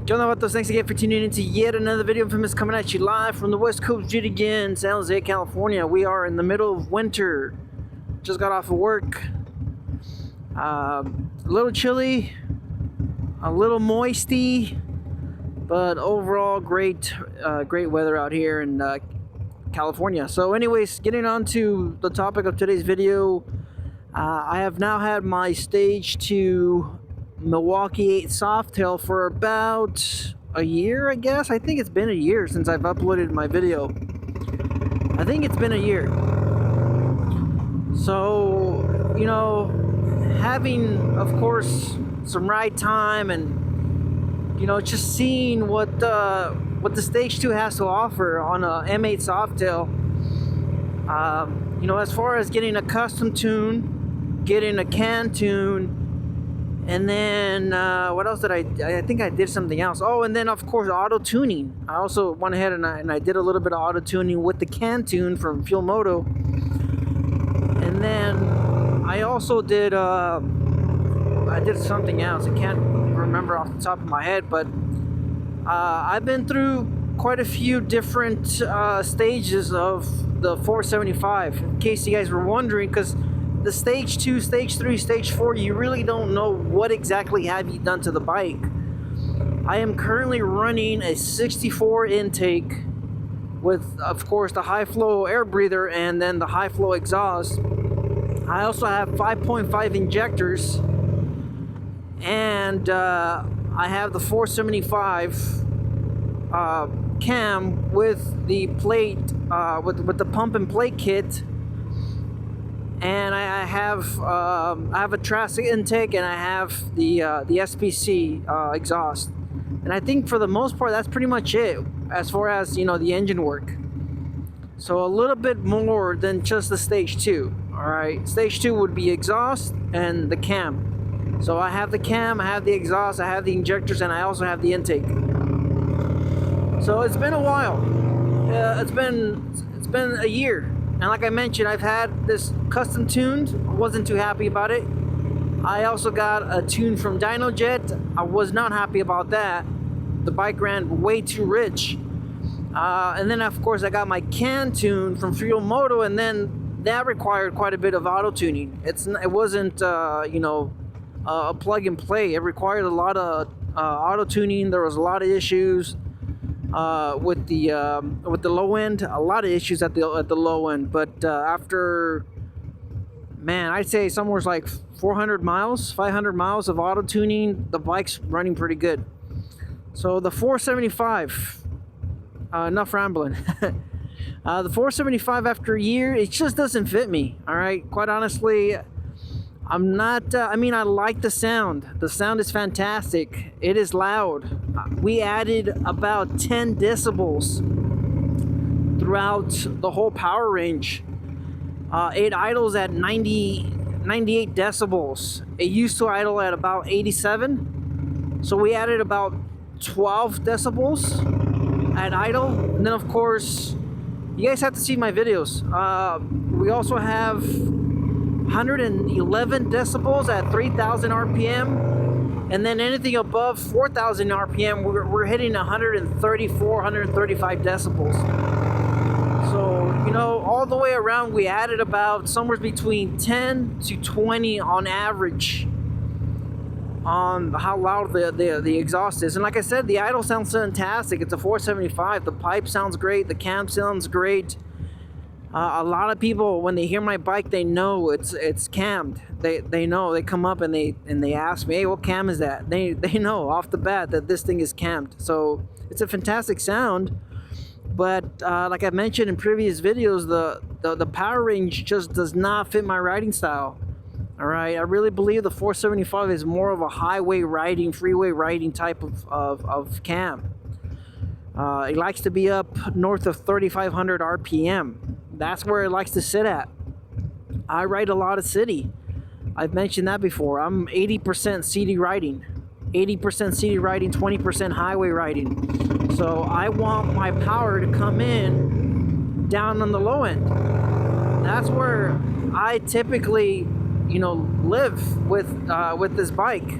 Yo, vatos, thanks again for tuning in to yet another video. Infamous coming at you live from the West Coast yet again, San Jose, California. We are in the middle of winter. Just got off of work. A little chilly, a little moisty, but overall great weather out here in California. So anyways, getting on to the topic of today's video, I have now had my Stage 2 Milwaukee-Eight Softail for about a year, I guess. I think it's been a year since I've uploaded my video. I think it's been a year. So, you know, having, of course, some ride time and, you know, just seeing what the Stage 2 has to offer on a M8 Softail. You know, as far as getting a custom tune, getting a can tune, and then what else did I think I did something else. Oh, and then of course auto tuning. I also went ahead and I did a little bit of auto tuning with the can tune from Fuel Moto. And then I also did I did something else. I can't remember off the top of my head, but I've been through quite a few different stages of the 475. In case you guys were wondering, because the Stage 2, Stage 3, Stage 4, you really don't know what exactly have you done to the bike. I am currently running a 64 intake with, of course, the high flow air breather and then the high flow exhaust. I also have 5.5 injectors, and I have the 475 cam with the plate, with the pump and plate kit. And I have a Triassic intake, and I have the SPC exhaust. And I think for the most part that's pretty much it as far as, you know, the engine work. So a little bit more than just the Stage 2. All right, Stage 2 would be exhaust and the cam. So I have the cam, I have the exhaust, I have the injectors, and I also have the intake. So it's been a while. It's been a year. And like I mentioned, I've had this custom tuned. I wasn't too happy about it. I also got a tune from DynoJet. I was not happy about that. The bike ran way too rich. And then of course I got my can tune from Fuel Moto, and then that required quite a bit of auto tuning. It wasn't you know, a plug and play. It required a lot of auto tuning. There was a lot of issues. With the low end, a lot of issues at the low end, but after, man, I'd say somewhere like 400 miles, 500 miles of auto tuning, the bike's running pretty good. So the 475, enough rambling. The 475 after a year, it just doesn't fit me. All right, quite honestly, I'm not, I mean, I like the sound. The sound is fantastic. It is loud. We added about 10 decibels throughout the whole power range. It idles at 98 decibels. It used to idle at about 87. So we added about 12 decibels at idle. And then of course, you guys have to see my videos. We also have 111 decibels at 3,000 RPM, and then anything above 4,000 RPM, we're hitting 134, 135 decibels. So, you know, all the way around, we added about somewhere between 10 to 20 on average on how loud the exhaust is. And like I said, the idle sounds fantastic. It's a 475. The pipe sounds great. The cam sounds great. A lot of people, when they hear my bike, they know it's cammed. They know. They come up and they ask me, "Hey, what cam is that?" They know off the bat that this thing is cammed. So it's a fantastic sound. But like I mentioned in previous videos, the power range just does not fit my riding style. All right, I really believe the 475 is more of a highway riding, freeway riding type of cam. It likes to be up north of 3,500 RPM. That's where it likes to sit at. I ride a lot of city. I've mentioned that before. I'm 80% city riding. 80% city riding, 20% highway riding. So I want my power to come in down on the low end. That's where I typically, you know, live with this bike.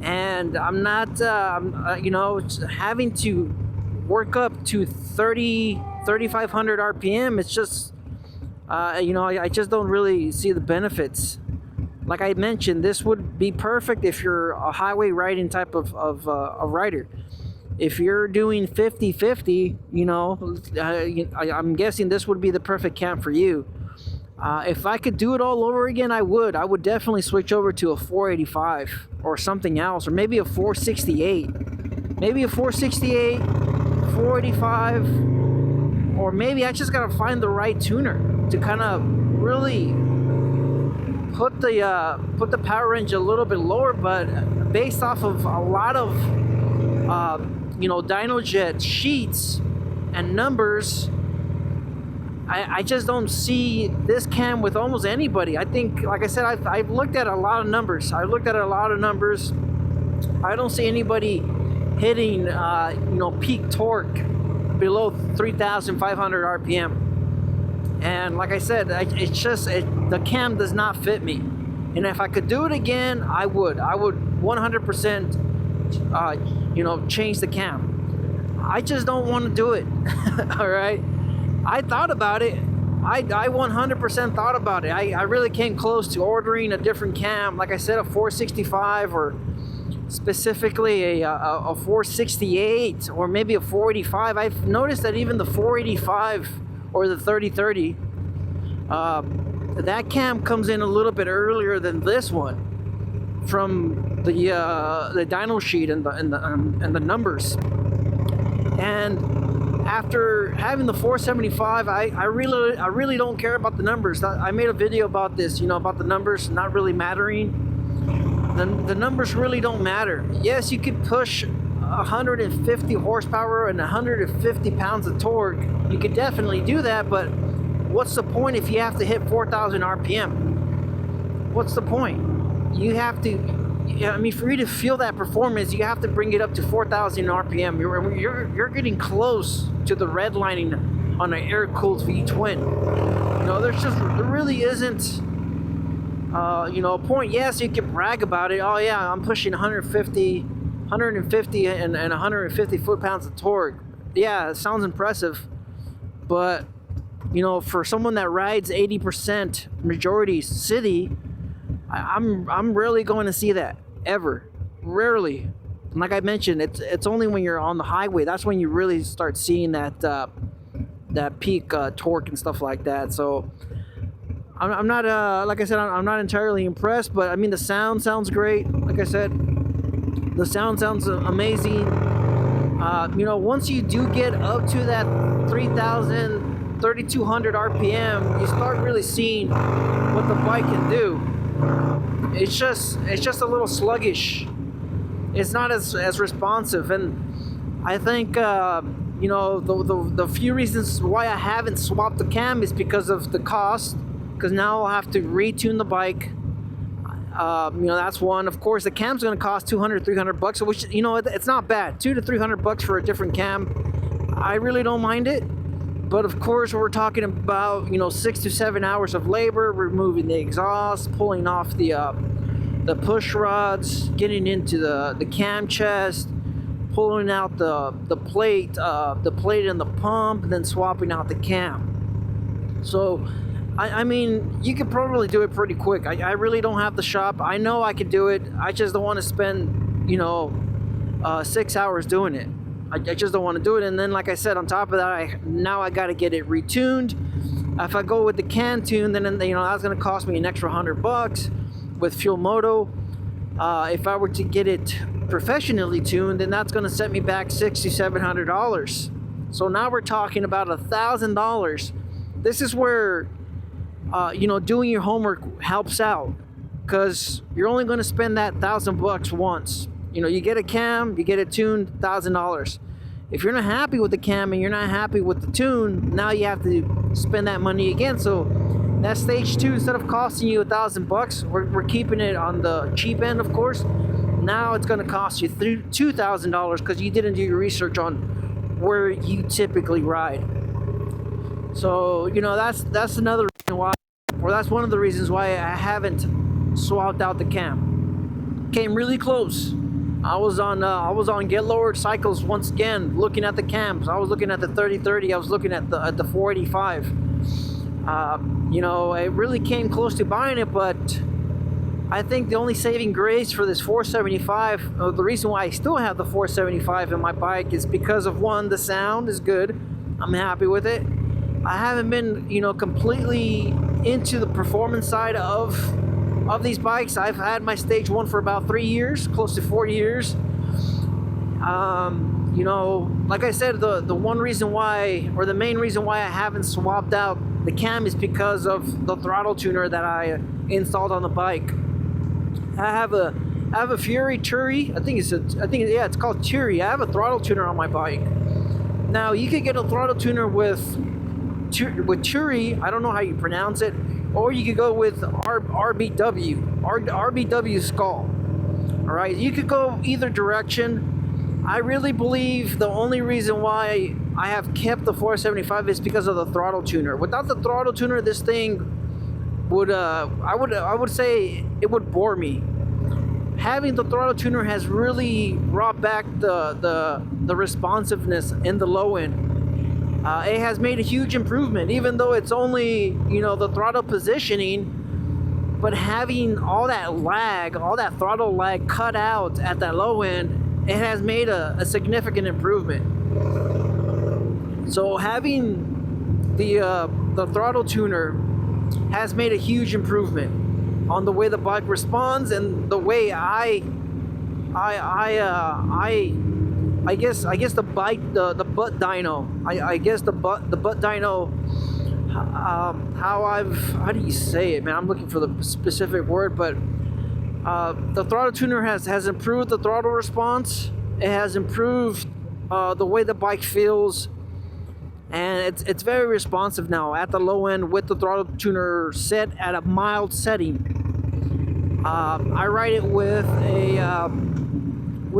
and I'm not, you know, having to work up to 3,500 RPM. It's just, you know, I just don't really see the benefits. Like I mentioned, this would be perfect if you're a highway riding type of rider. If you're doing 50-50, you know, I'm guessing this would be the perfect cam for you. If I could do it all over again, I would. I would definitely switch over to a 485 or something else, or maybe a 468. Maybe a 468, 485, or maybe I just gotta find the right tuner to kind of really put the power range a little bit lower. But based off of a lot of you know, DynoJet sheets and numbers, I just don't see this cam with almost anybody. I think, like I said, I've looked at a lot of numbers. I don't see anybody hitting, you know, peak torque below 3,500 RPM. And like I said, it's just, the cam does not fit me. And if I could do it again, I would 100%, you know, change the cam. I just don't want to do it. All right. I thought about it. I 100% thought about it. I really came close to ordering a different cam. Like I said, a 465, or specifically a 468, or maybe a 485. I've noticed that even the 485 or the 3030, that cam comes in a little bit earlier than this one from the dyno sheet and the numbers. And after having the 475, I really don't care about the numbers. I made a video about this, you know, about the numbers not really mattering. The numbers really don't matter. Yes, you could push 150 horsepower and 150 pounds of torque. You could definitely do that, but what's the point if you have to hit 4,000 RPM? What's the point? You have to, I mean, for you to feel that performance, you have to bring it up to 4,000 RPM. You're getting close to the redlining on an air-cooled V-twin. You know, there really isn't, you know, a point. Yes, you can brag about it. Oh yeah, I'm pushing 150 and 150 foot-pounds of torque. Yeah, it sounds impressive, but you know, for someone that rides 80% majority city, I'm rarely going to see that, ever. Rarely. And like I mentioned, it's only when you're on the highway, that's when you really start seeing that that peak torque and stuff like that. So I'm not, like I said, I'm not entirely impressed, but I mean, the sound sounds great. Like I said, the sound sounds amazing. You know, once you do get up to that 3,000, 3,200 RPM, you start really seeing what the bike can do. It's just a little sluggish. It's not as responsive, and I think you know, the few reasons why I haven't swapped the cam is because of the cost. Because now I'll have to retune the bike. You know, that's one. Of course, the cam's going to cost $200-300, which, you know, it's not bad. $200 to $300 for a different cam. I really don't mind it. But of course, we're talking about, you know, 6 to 7 hours of labor, removing the exhaust, pulling off the push rods, getting into the cam chest, pulling out the plate and the pump, and then swapping out the cam. So, I mean, you could probably do it pretty quick. I really don't have the shop. I know I could do it. I just don't want to spend, you know, 6 hours doing it. I just don't want to do it. And then, like I said, on top of that, now I got to get it retuned. If I go with the can tune, then, you know, that's going to cost me an extra $100 with Fuel Moto. If I were to get it professionally tuned, then that's going to set me back $600 to $700. So now we're talking about $1,000. This is where, you know, doing your homework helps out, because you're only going to spend that $1,000 once. You know, you get a cam, you get it tuned, $1,000. If you're not happy with the cam and you're not happy with the tune, now you have to spend that money again. So that stage 2, instead of costing you $1,000, we're keeping it on the cheap end, of course. Now it's going to cost you $2,000 because you didn't do your research on where you typically ride. So, you know, that's another reason why, or that's one of the reasons why I haven't swapped out the cam. Came really close. I was on GetLowered cycles once again, looking at the cams. I was looking at the 30-30. I was looking at the 485. You know, it really came close to buying it, but I think the only saving grace for this 475, the reason why I still have the 475 in my bike is because of, one, the sound is good. I'm happy with it. I haven't been, you know, completely into the performance side of these bikes. I've had my stage 1 for about 3 years, close to 4 years. You know, like I said, the one reason why, or the main reason why I haven't swapped out the cam is because of the throttle tuner that I installed on the bike. I have a Fury Turi. Yeah, it's called Turi. I have a throttle tuner on my bike. Now you could get a throttle tuner with Turi. I don't know how you pronounce it, or you could go with RBW Skull. All right, you could go either direction. I really believe the only reason why I have kept the 475 is because of the throttle tuner. Without the throttle tuner, this thing would I would say it would bore me. Having the throttle tuner has really brought back the responsiveness in the low end. It has made a huge improvement, even though it's only, you know, the throttle positioning, but having all that lag, all that throttle lag cut out at that low end, it has made a significant improvement. So having the throttle tuner has made a huge improvement on the way the bike responds and the way I guess the bike, the butt dyno. I guess the butt dyno. How do you say it, man? I'm looking for the specific word, but the throttle tuner has improved the throttle response. It has improved the way the bike feels, and it's very responsive now at the low end with the throttle tuner set at a mild setting. I ride it with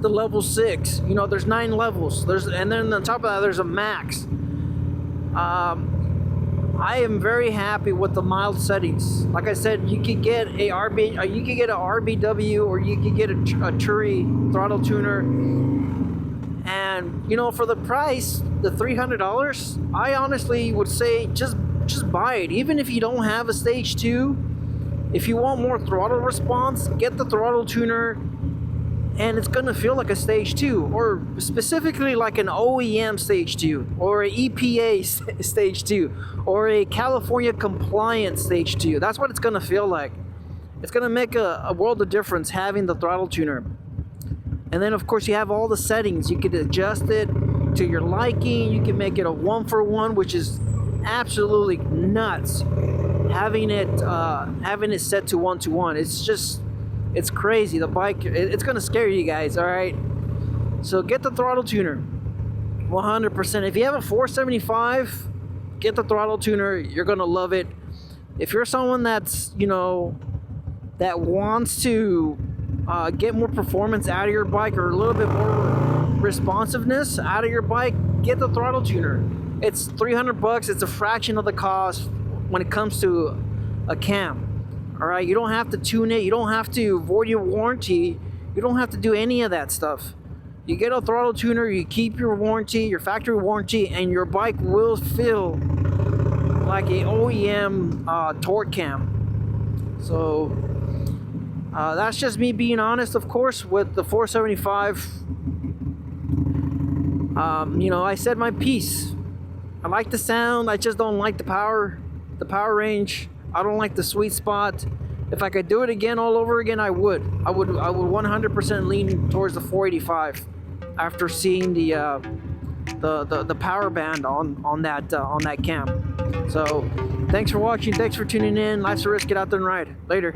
the level 6. You know, there's 9 levels. And then on top of that, there's a max. I am very happy with the mild settings. Like I said, you could get a RBW, or you could get a Turi throttle tuner. And you know, for the price, the $300, I honestly would say just buy it. Even if you don't have a stage 2, if you want more throttle response, get the throttle tuner, and it's gonna feel like a stage 2, or specifically like an OEM stage 2, or an EPA stage 2, or a California compliant stage 2. That's what it's gonna feel like. It's gonna make a world of difference having the throttle tuner. And then of course you have all the settings. You can adjust it to your liking. You can make it a 1-for-1, which is absolutely nuts. Having it set to 1-to-1, it's crazy. The bike, it's gonna scare you guys. All right, so get the throttle tuner 100%. If you have a 475, get the throttle tuner. You're gonna love it. If you're someone that's, you know, that wants to get more performance out of your bike, or a little bit more responsiveness out of your bike, get the throttle tuner. It's $300. It's a fraction of the cost when it comes to a cam. All right, you don't have to tune it. You don't have to void your warranty. You don't have to do any of that stuff. You get a throttle tuner, you keep your warranty, your factory warranty, and your bike will feel like a OEM torque cam. So that's just me being honest, of course, with the 475. You know, I said my piece. I like the sound. I just don't like the power range. I don't like the sweet spot. If I could do it again all over again, I would 100% lean towards the 485 after seeing the power band on that cam. So thanks for watching. Thanks for tuning in. Life's a risk. Get out there and ride. Later.